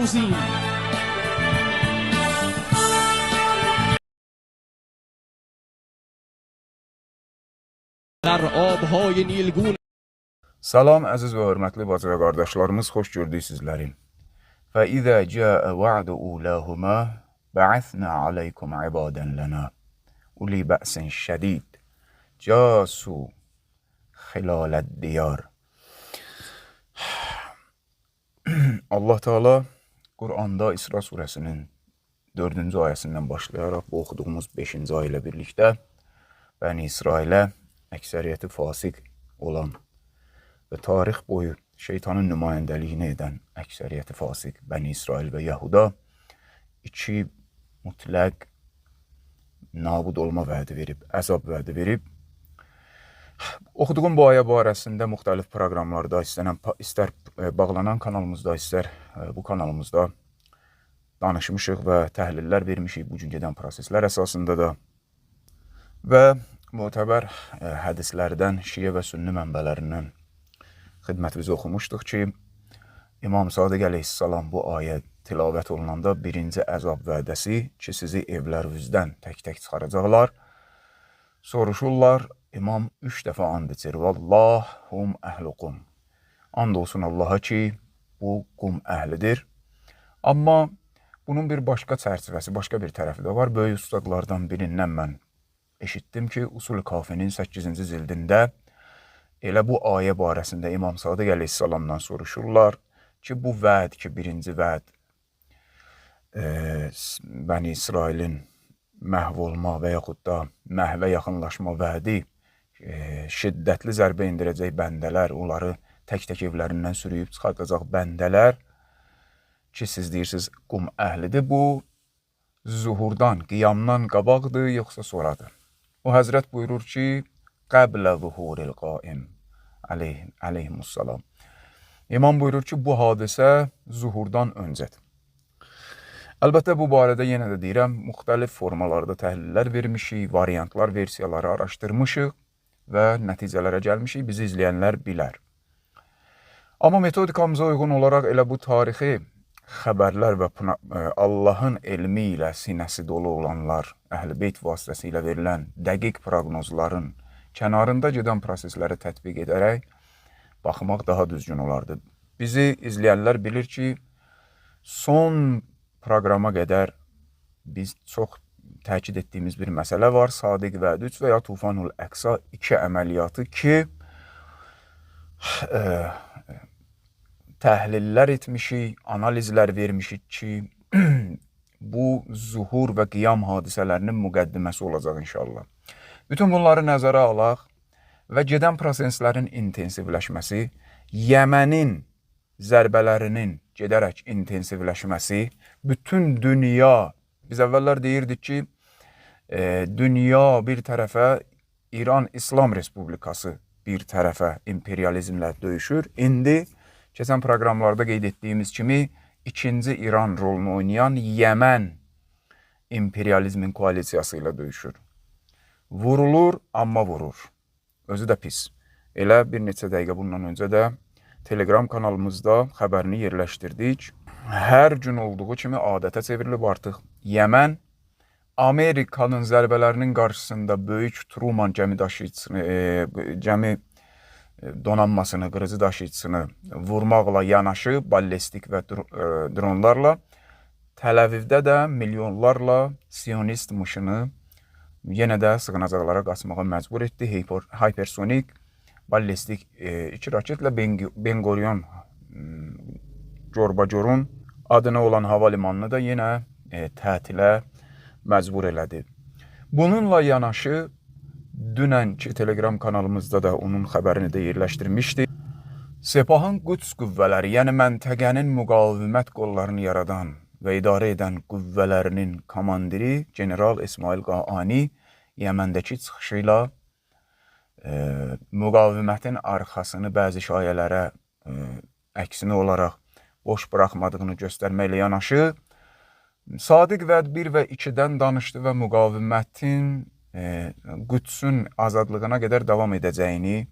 بیاموزیم. در آبهای نیلگون. Salam əziz və hörmətli bacı və qardaşlarımız, xoş gördük sizlərin. فَإِذَا جَاءَ وَعْدُ أُولَاهُمَا بَعَثْنَا عَلَيْكُمْ عِبَادًا لَنَا أُولِي بَأْسٍ شَدِيدٍ جَاسُوا خِلَالَ الدِّيَارِ. Allah Teala Qur'anda İsra surəsinin 4-cü ayəsindən başlayaraq bu oxuduğumuz 5-ci ayə ilə birlikdə Bəni İsrailə əksəriyyəti fasiq olan və tarix boyu şeytanın nümayəndəliyini edən əksəriyyəti fasiq Bəni İsrail və Yahuda iki mütləq nabud olma vədi verib, əzab vədi verib. Oxuduğum bu ayə barəsində müxtəlif proqramlarda, istər bağlanan kanalımızda, istər bu kanalımızda danışmışıq və təhlillər vermişik bu gün gedən proseslər əsasında da və mötəbər hədislərdən, şiə və sünni mənbələrindən xidmətimizə oxumuşduq ki, İmam Sadiq əleyhissalam bu ayə tilavət olunanda birinci əzab vədəsi ki, sizi evlərinizdən tək-tək çıxaracaqlar. Soruşurlar, İmam 3 dəfə and içir. Vallahum əhlukum. And olsun Allaha ki, bu qum əhlidir. Amma bunun bir başqa çərçivəsi, başqa bir tərəfi də var. Böyük ustadlardan birindən mən eşitdim ki, Usul-i Kafinin 8-ci cildində elə bu ayə barəsində İmam Sadiq əleyhissalamdan soruşurlar ki, bu vəd ki, birinci vəd Bəni İsrailin məhv olma və yaxud da məhvə yaxınlaşma vədi şiddətli zərbə indirəcək bəndələr, onları tək-tək evlərindən sürüyüb çıxartacaq bəndələr ki, siz deyirsiniz, qum əhlidir. Bu, zuhurdan, qiyamdan qabaqdır, yoxsa sonradır? O Həzrət buyurur ki, Qəblə zuhuril qaim aleyhimussalam. İmam buyurur ki, bu hadisə zuhurdan öncədir. Əlbəttə, bu barədə yenə də deyirəm, müxtəlif formalarda təhlillər vermişik, variantlar, versiyaları araşdırmışıq və nəticələrə gəlmişik, bizi izləyənlər bilər. Amma metodikamıza uyğun olaraq elə bu tarixi xəbərlər və Allahın elmi ilə sinəsi dolu olanlar, Əhl-i Beyt vasitəsilə verilən dəqiq proqnozların kənarında gedən prosesləri tətbiq edərək baxmaq daha düzgün olardı. Bizi izləyənlər bilir ki, son proqrama qədər biz çox təkid etdiyimiz bir məsələ var. Sadiq Vəd 3 və ya Tufanul Əqsa 2 əməliyyatı ki, təhlillər etmişik, analizlər vermişik ki, bu zuhur və qiyam hadisələrinin müqəddiməsi olacaq inşallah. Bütün bunları nəzərə alaq və gedən proseslərin intensivləşməsi, Yəmənin zərbələrinin gedərək intensivləşməsi, bütün dünya, biz əvvəllər deyirdik ki, dünya bir tərəfə, İran İslam Respublikası bir tərəfə imperializmlə döyüşür. İndi keçən proqramlarda qeyd etdiyimiz kimi, ikinci İran rolunu oynayan Yəmən imperializmin koalisiyası ilə döyüşür. Vurulur, amma vurur. Özü də pis. Elə bir neçə dəqiqə bundan öncə də Telegram kanalımızda xəbərini yerləşdirdik. Hər gün olduğu kimi adətə çevrilib artıq. Yəmən Amerikanın zərbələrinin qarşısında böyük Truman gəmi donanmasını, qırıcı daşıyıcısını vurmaqla yanaşı, ballistik və dronlarla Təl-Əvivdə də milyonlarla Siyonist mışını yenə də sığınacaqlara qaçmağa məcbur etdi. Hypersonik, ballistik 2 raketlə Ben Gurion Gorbacorun adına olan hava limanını da yenə tətilə məcbur elədi. Bununla yanaşı, dünənki Telegram kanalımızda da onun xəbərini də yerləşdirmişdi. Sepahın Quds qüvvələri, yəni məntəqənin müqavimət qollarını yaradan və idarə edən qüvvələrinin komandiri General İsmail Qaani Yəməndəki çıxışı ilə müqavimətin arxasını bəzi şayələrə əksinə olaraq boş buraxmadığını göstərməklə yanaşı, Sadiq Vəd 1 və 2-dən danışdı və müqavimətin Qüdsün azadlığına qədər davam edəcəyini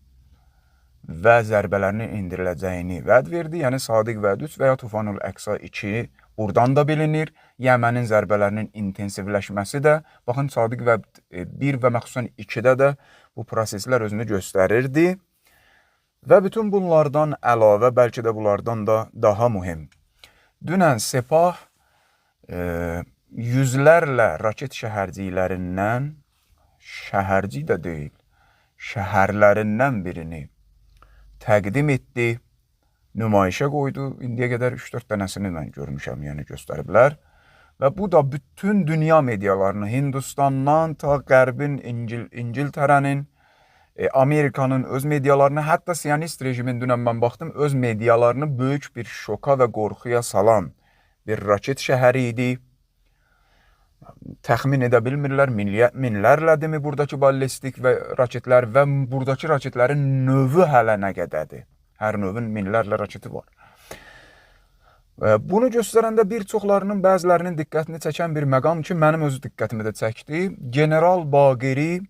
və zərbələrinin indiriləcəyini vəd verdi. Yəni Sadiq Vəd 3 və ya Tufanul Əqsa 2 buradan da bilinir. Yəmənin zərbələrinin intensivləşməsi də, baxın Sadiq Vəd 1 və məxsusən 2-də də bu proseslər özünü göstərirdi. Və bütün bunlardan əlavə, bəlkə də bunlardan da daha mühüm. Dünən Sepah yüzlərlə raket şəhərciklərindən, şəhərcik də deyil, şəhərlərindən birini təqdim etdi, nümayişə qoydu. İndiyə qədər 3-4 dənəsini mən görmüşəm, yəni göstəriblər. Və bu da bütün dünya medialarını, Hindistandan ta Qərbin, İngiltərənin, Amerikanın öz medialarını, hətta Siyonist rejimin dünən mən baxdım, öz medialarını böyük bir şoka və qorxuya salan bir raket şəhəri idi. Təxmin edə bilmirlər, minlərlədimi buradakı ballistik və raketlər və buradakı raketlərin növü hələ nə qədədir. Hər növün minlərlə raketi var. Bunu göstərəndə bir çoxlarının, bəzilərinin diqqətini çəkən bir məqam ki, mənim öz diqqətimi də çəkdi. General Baqeri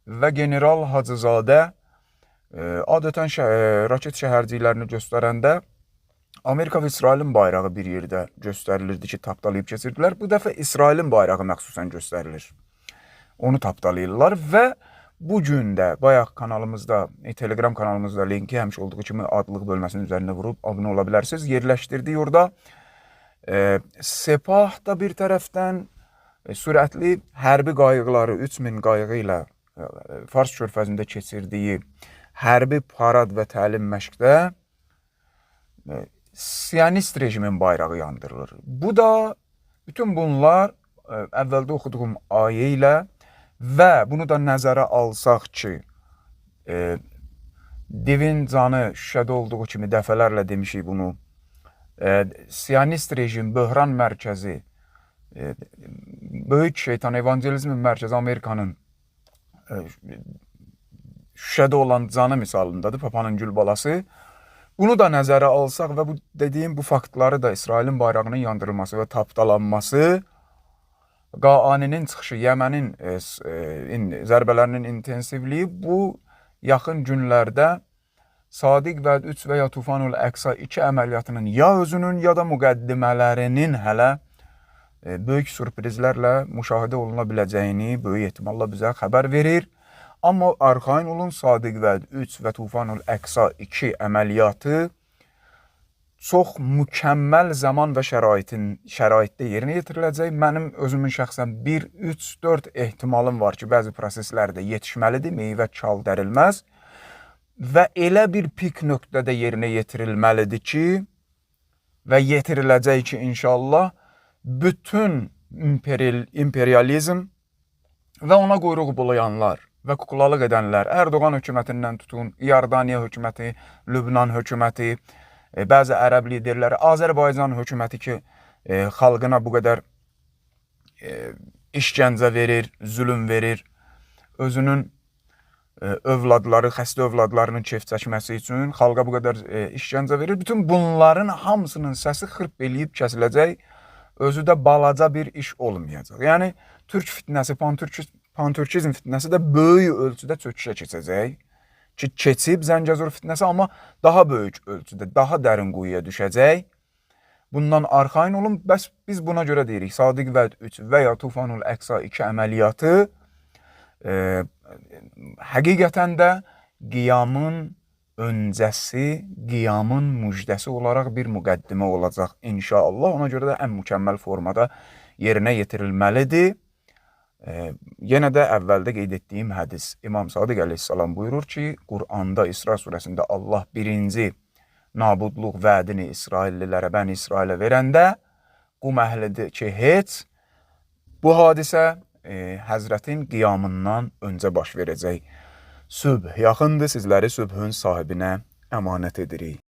və General Hacızadə adətən raket şəhərciklərini göstərəndə Amerika və İsrailin bayrağı bir yerdə göstərilirdi ki, tapdalayıb keçirdilər. Bu dəfə İsrailin bayrağı məxsusən göstərilir. Onu tapdalayırlar və bu gün də bayaq kanalımızda, Telegram kanalımızda linki həmişə olduğu kimi adlıq bölməsinin üzərində vurub abunə ola bilərsiniz. Yerləşdirdik orada. Sepah da bir tərəfdən sürətli hərbi qayıqları 3000 qayığı ilə Fars körfəzində keçirdiyi hərbi parad və təlim məşqdə Siyonist rejimin bayrağı yandırılır. Bu da bütün bunlar əvvəldə oxuduğum ayə ilə və bunu da nəzərə alsaq ki, divin canı şüşədə olduğu kimi dəfələrlə demişik bunu, Siyonist rejim, böhran mərkəzi, böyük şeytan, evangelizmin mərkəzi Amerikanın şüşədə olan canı misalındadır, Papanın gül balası. Bunu da nəzərə alsaq və bu dediyim bu faktları da İsrailin bayrağının yandırılması və tapdalanması, Qaaninin çıxışı, Yəmənin zərbələrinin intensivliyi bu yaxın günlərdə Sadiq Vəd 3 və ya Tufanul Əqsa 2 əməliyyatının ya özünün ya da müqəddimələrinin hələ böyük sürprizlərlə müşahidə oluna biləcəyini böyük ehtimalla bizə xəbər verir. Amma arxayın olun, Sadiq Vəd 3 və Tufanul Əqsa 2 əməliyyatı çox mükəmməl zaman və şəraitdə yerinə yetiriləcək. Mənim özümün şəxsən 1, 3, 4 ehtimalım var ki, bəzi proseslərdə yetişməlidir, meyvə çal dərilməz və elə bir pik nöqtədə yerinə yetirilməlidir ki və yetiriləcək ki, inşallah bütün imperializm və ona quyruq bulayanlar və kuklalıq edənlər, Erdoğan hökumətindən tutun, İordaniya hökuməti, Lübnan hökuməti, bəzi ərəb liderləri, Azərbaycan hökuməti ki, xalqına bu qədər işgəncə verir, zülüm verir, özünün övladları, xəstə övladlarının keyf çəkməsi üçün xalqa bu qədər işgəncə verir. Bütün bunların hamısının səsi xırp eləyib kəsiləcək, özü də balaca bir iş olmayacaq. Yəni, türk fitnəsi, pantürkizm fitnəsi də böyük ölçüdə çöküşə keçəcək. Ki, keçib Zəngəzur fitnəsi, amma daha böyük ölçüdə, daha dərin quyuya düşəcək. Bundan arxayın olun, bəs biz buna görə deyirik, Sadiq Vəd 3 və ya Tufanul Əqsa 2 əməliyyatı həqiqətən də qiyamın öncəsi, qiyamın müjdəsi olaraq bir müqəddimə olacaq inşallah. Ona görə də ən mükəmməl formada yerinə yetirilməlidir. Yenə də əvvəldə qeyd etdiyim hədis, İmam Sadiq əleyhissalam buyurur ki, Quranda İsra surəsində Allah birinci nabudluq vədini İsraillilərə, Bəni İsrailə verəndə qum əhlidir ki, heç bu hadisə Həzrətin qiyamından öncə baş verəcək. Sübh yaxındır, sizləri sübhün sahibinə əmanət edirik.